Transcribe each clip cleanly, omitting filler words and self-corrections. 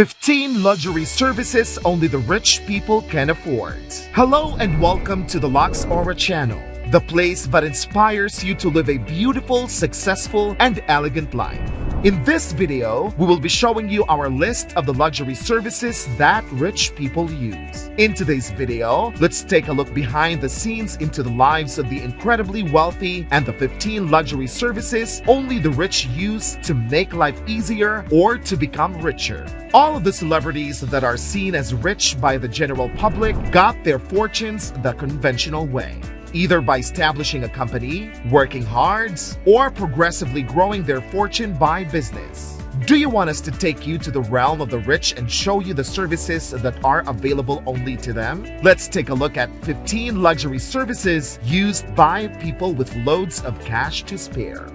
15 luxury services only the rich people can afford. Hello and welcome to the Lux Aura channel, the place that inspires you to live a beautiful, successful, and elegant life. In this video, we will be showing you our list of the luxury services that rich people use. In today's video, let's take a look behind the scenes into the lives of the incredibly wealthy and the 15 luxury services only the rich use to make life easier or to become richer. All of the celebrities that are seen as rich by the general public got their fortunes the conventional way, either by establishing a company, working hard, or progressively growing their fortune by business. Do you want us to take you to the realm of the rich and show you the services that are available only to them? Let's take a look at 15 luxury services used by people with loads of cash to spare.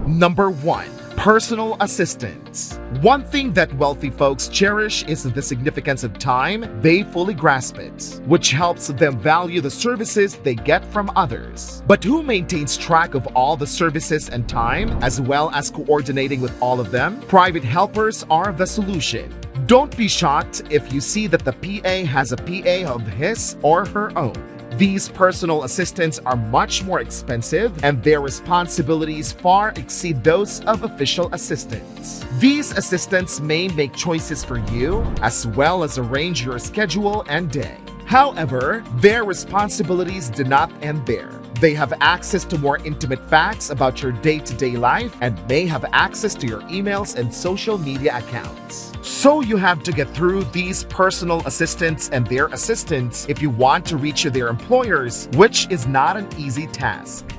Number 1. Personal assistants. One thing that wealthy folks cherish is the significance of time. They fully grasp it, which helps them value the services they get from others. But who maintains track of all the services and time, as well as coordinating with all of them? Private helpers are the solution. Don't be shocked if you see that the PA has a PA of his or her own. These personal assistants are much more expensive and their responsibilities far exceed those of official assistants. These assistants may make choices for you as well as arrange your schedule and day. However, their responsibilities do not end there. They have access to more intimate facts about your day-to-day life and may have access to your emails and social media accounts. So you have to get through these personal assistants and their assistants if you want to reach their employers, which is not an easy task.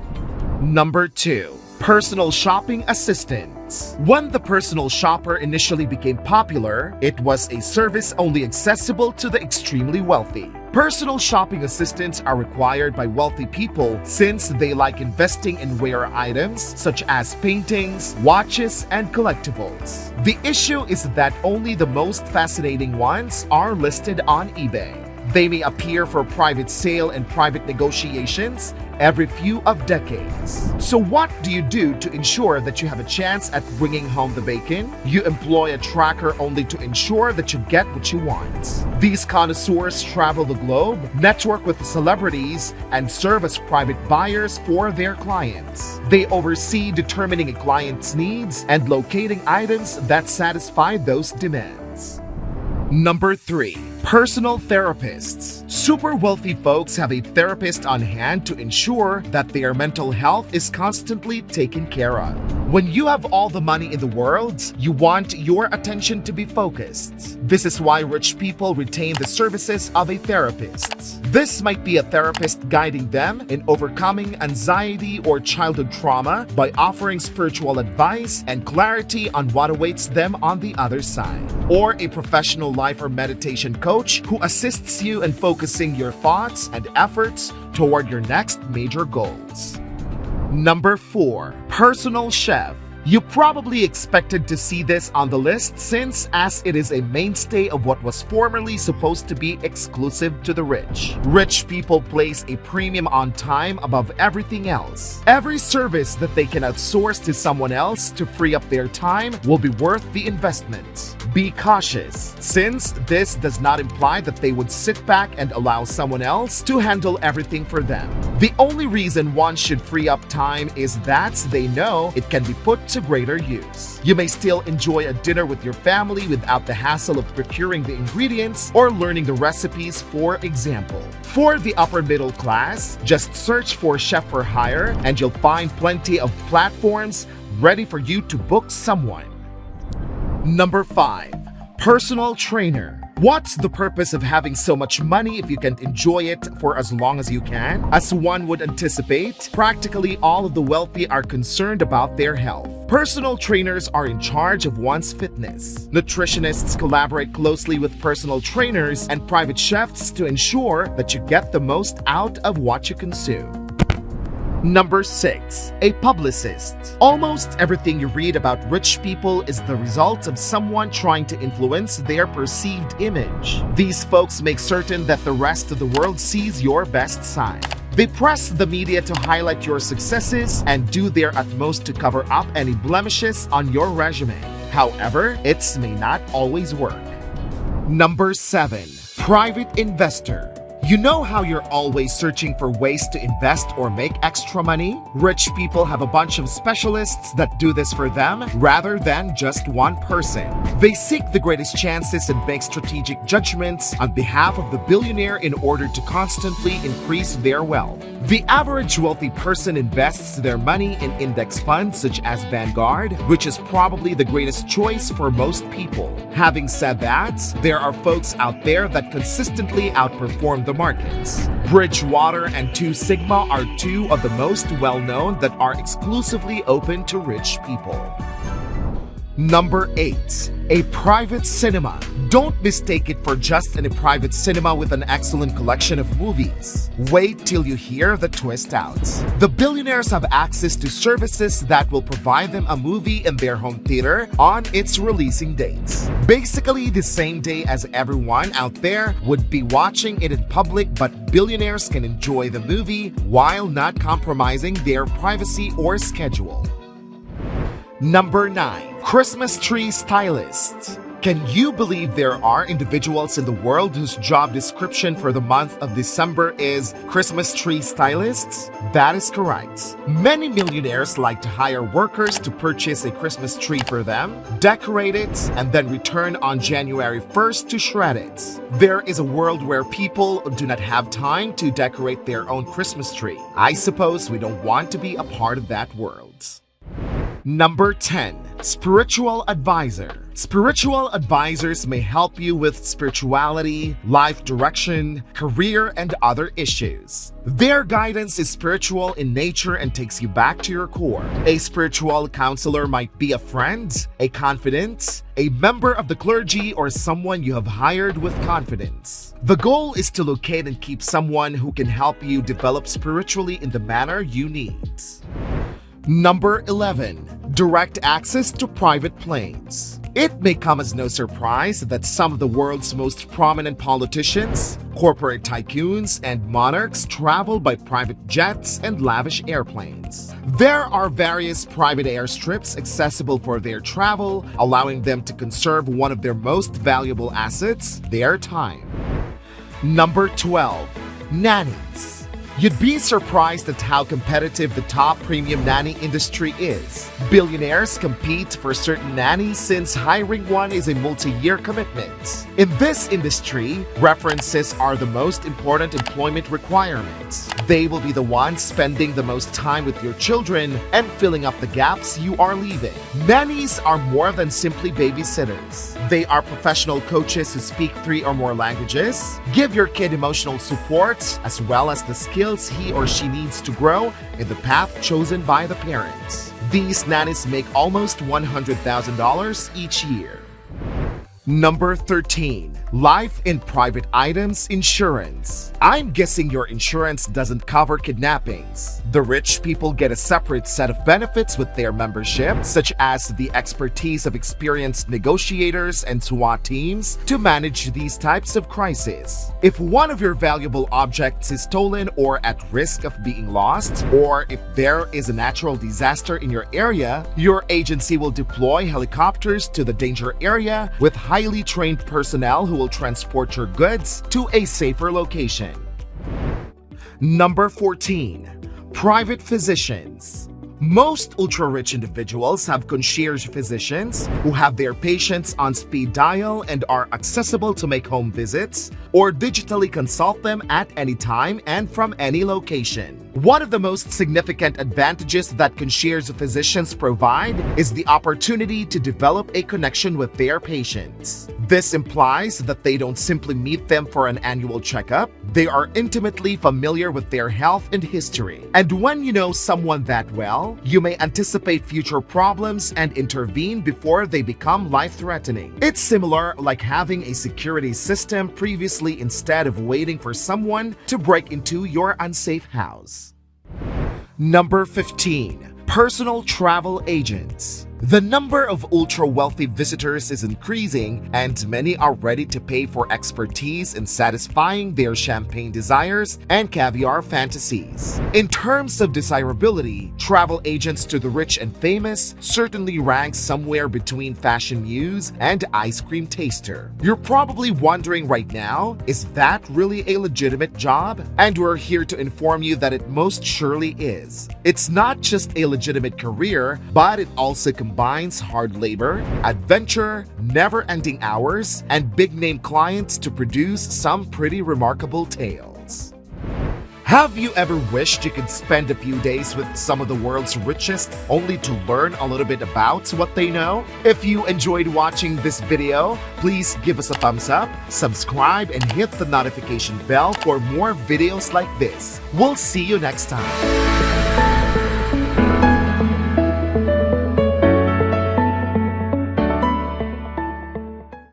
Number 2. Personal shopping assistants. When the personal shopper initially became popular, it was a service only accessible to the extremely wealthy. Personal shopping assistants are required by wealthy people since they like investing in rare items such as paintings, watches, and collectibles. The issue is that only the most fascinating ones are listed on eBay. They may appear for private sale and private negotiations every few of decades. So what do you do to ensure that you have a chance at bringing home the bacon? You employ a tracker only to ensure that you get what you want. These connoisseurs travel the globe, network with celebrities, and serve as private buyers for their clients. They oversee determining a client's needs and locating items that satisfy those demands. Number 3. Personal therapists. Super wealthy folks have a therapist on hand to ensure that their mental health is constantly taken care of. When you have all the money in the world, you want your attention to be focused. This is why rich people retain the services of a therapist. This might be a therapist guiding them in overcoming anxiety or childhood trauma by offering spiritual advice and clarity on what awaits them on the other side. Or a professional life or meditation coach who assists you in focusing your thoughts and efforts toward your next major goals. Number 4. Personal chef. You probably expected to see this on the list since as it is a mainstay of what was formerly supposed to be exclusive to the rich. Rich people place a premium on time above everything else. Every service that they can outsource to someone else to free up their time will be worth the investment. Be cautious, since this does not imply that they would sit back and allow someone else to handle everything for them. The only reason one should free up time is that they know it can be put to greater use. You may still enjoy a dinner with your family without the hassle of procuring the ingredients or learning the recipes, for example. For the upper middle class, just search for Chef for Hire and you'll find plenty of platforms ready for you to book someone. Number 5. Personal trainer. What's the purpose of having so much money if you can't enjoy it for as long as you can? As one would anticipate, practically all of the wealthy are concerned about their health. Personal trainers are in charge of one's fitness. Nutritionists collaborate closely with personal trainers and private chefs to ensure that you get the most out of what you consume. Number 6. A publicist. Almost everything you read about rich people is the result of someone trying to influence their perceived image. These folks make certain that the rest of the world sees your best side. They press the media to highlight your successes and do their utmost to cover up any blemishes on your resume. However, it may not always work. Number 7. Private investor. You know how you're always searching for ways to invest or make extra money? Rich people have a bunch of specialists that do this for them rather than just one person. They seek the greatest chances and make strategic judgments on behalf of the billionaire in order to constantly increase their wealth. The average wealthy person invests their money in index funds such as Vanguard, which is probably the greatest choice for most people. Having said that, there are folks out there that consistently outperform the markets. Bridgewater and Two Sigma are two of the most well-known that are exclusively open to rich people. Number 8. A private cinema. Don't mistake it for just a private cinema with an excellent collection of movies. Wait till you hear the twist out. The billionaires have access to services that will provide them a movie in their home theater on its releasing dates. Basically the same day as everyone out there would be watching it in public, but billionaires can enjoy the movie while not compromising their privacy or schedule. Number 9. Christmas tree stylist. Can you believe there are individuals in the world whose job description for the month of December is Christmas tree stylists? That is correct. Many millionaires like to hire workers to purchase a Christmas tree for them, decorate it, and then return on January 1st to shred it. There is a world where people do not have time to decorate their own Christmas tree. I suppose we don't want to be a part of that world. Number 10. Spiritual advisor. Spiritual advisors may help you with spirituality, life direction, career, and other issues. Their guidance is spiritual in nature and takes you back to your core. A spiritual counselor might be a friend, a confidant, a member of the clergy, or someone you have hired with confidence. The goal is to locate and keep someone who can help you develop spiritually in the manner you need. Number 11. Direct access to private planes. It may come as no surprise that some of the world's most prominent politicians, corporate tycoons, and monarchs travel by private jets and lavish airplanes. There are various private airstrips accessible for their travel, allowing them to conserve one of their most valuable assets, their time. Number 12. Nannies. You'd be surprised at how competitive the top premium nanny industry is. Billionaires compete for certain nannies since hiring one is a multi-year commitment. In this industry, references are the most important employment requirements. They will be the ones spending the most time with your children and filling up the gaps you are leaving. Nannies are more than simply babysitters. They are professional coaches who speak 3 or more languages, give your kid emotional support, as well as the skills he or she needs to grow in the path chosen by the parents. These nannies make almost $100,000 each year. Number 13. Life in private items insurance. I'm guessing your insurance doesn't cover kidnappings. The rich people get a separate set of benefits with their membership, such as the expertise of experienced negotiators and SWAT teams to manage these types of crises. If one of your valuable objects is stolen or at risk of being lost, or if there is a natural disaster in your area, your agency will deploy helicopters to the danger area with highly trained personnel who will transport your goods to a safer location. Number 14. Private physicians. Most ultra-rich individuals have concierge physicians who have their patients on speed dial and are accessible to make home visits or digitally consult them at any time and from any location. One of the most significant advantages that concierge physicians provide is the opportunity to develop a connection with their patients. This implies that they don't simply meet them for an annual checkup. They are intimately familiar with their health and history. And when you know someone that well, you may anticipate future problems and intervene before they become life-threatening. It's similar like having a security system previously instead of waiting for someone to break into your unsafe house. Number 15. Personal travel agents. The number of ultra-wealthy visitors is increasing, and many are ready to pay for expertise in satisfying their champagne desires and caviar fantasies. In terms of desirability, travel agents to the rich and famous certainly rank somewhere between fashion muse and ice cream taster. You're probably wondering right now, is that really a legitimate job? And we're here to inform you that it most surely is. It's not just a legitimate career, but it also combines hard labor, adventure, never-ending hours, and big-name clients to produce some pretty remarkable tales. Have you ever wished you could spend a few days with some of the world's richest only to learn a little bit about what they know? If you enjoyed watching this video, please give us a thumbs up, subscribe, and hit the notification bell for more videos like this. We'll see you next time.